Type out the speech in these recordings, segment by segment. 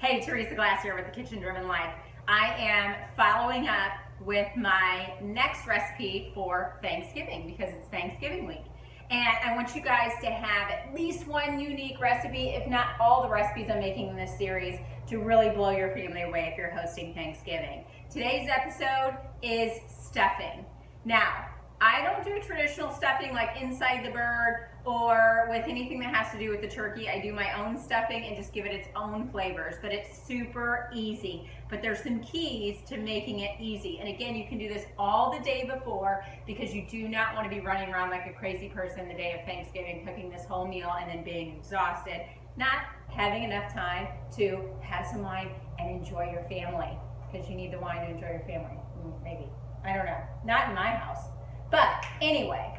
Hey, Teresa Glass here with The Kitchen Driven Life. I am following up with my next recipe for Thanksgiving because it's Thanksgiving week. And I want you guys to have at least one unique recipe, if not all the recipes I'm making in this series, to really blow your family away if you're hosting Thanksgiving. Today's episode is stuffing. Now, I don't do traditional stuffing like inside the bird or with anything that has to do with the turkey. I do my own stuffing and just give it its own flavors, but it's super easy. But there's some keys to making it easy. And again, you can do this all the day before because you do not want to be running around like a crazy person the day of Thanksgiving, cooking this whole meal and then being exhausted, not having enough time to have some wine and enjoy your family, because you need the wine to enjoy your family. Maybe, I don't know, not in my house. But anyway,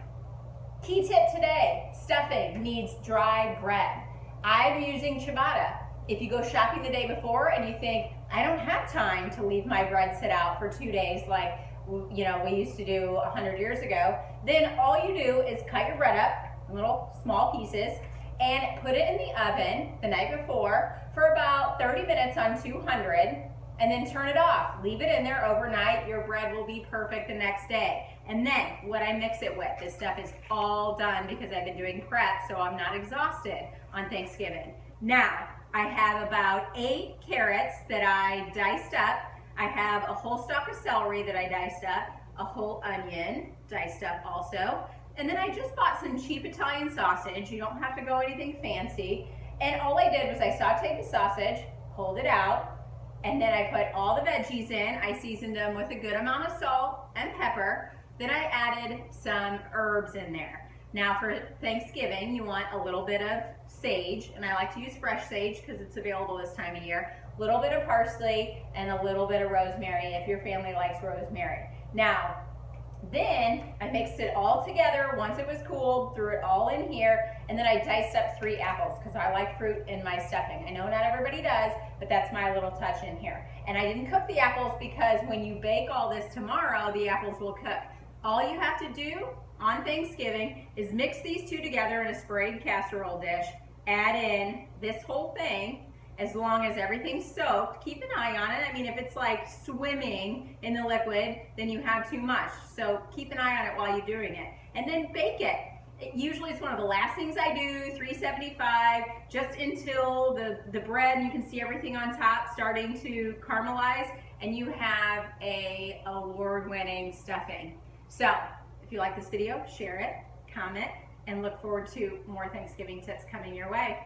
key tip today, stuffing needs dry bread. I'm using ciabatta. If you go shopping the day before and you think, I don't have time to leave my bread sit out for 2 days like we used to do 100 years ago, then all you do is cut your bread up in little small pieces and put it in the oven the night before for about 30 minutes on 200. And then turn it off. Leave it in there overnight. Your bread will be perfect the next day. And then what I mix it with, this stuff is all done because I've been doing prep, so I'm not exhausted on Thanksgiving. Now, I have about 8 carrots that I diced up. I have a whole stalk of celery that I diced up, a whole onion diced up also. And then I just bought some cheap Italian sausage. You don't have to go anything fancy. And all I did was I sauteed the sausage, pulled it out, and then I put all the veggies in. I seasoned them with a good amount of salt and pepper. Then I added some herbs in there. Now for Thanksgiving, you want a little bit of sage, and I like to use fresh sage because it's available this time of year. A little bit of parsley and a little bit of rosemary if your family likes rosemary. Now, then I mixed it all together once it was cooled, threw it all in here, and then I diced up 3 apples because I like fruit in my stuffing. I know not everybody does, but that's my little touch in here. And I didn't cook the apples because when you bake all this tomorrow, the apples will cook. All you have to do on Thanksgiving is mix these 2 together in a sprayed casserole dish, add in this whole thing. As long as everything's soaked, keep an eye on it. I mean, if it's like swimming in the liquid, then you have too much. So keep an eye on it while you're doing it. And then bake it. Usually it's one of the last things I do, 375, just until the bread, you can see everything on top starting to caramelize, and you have a award-winning stuffing. So if you like this video, share it, comment, and look forward to more Thanksgiving tips coming your way.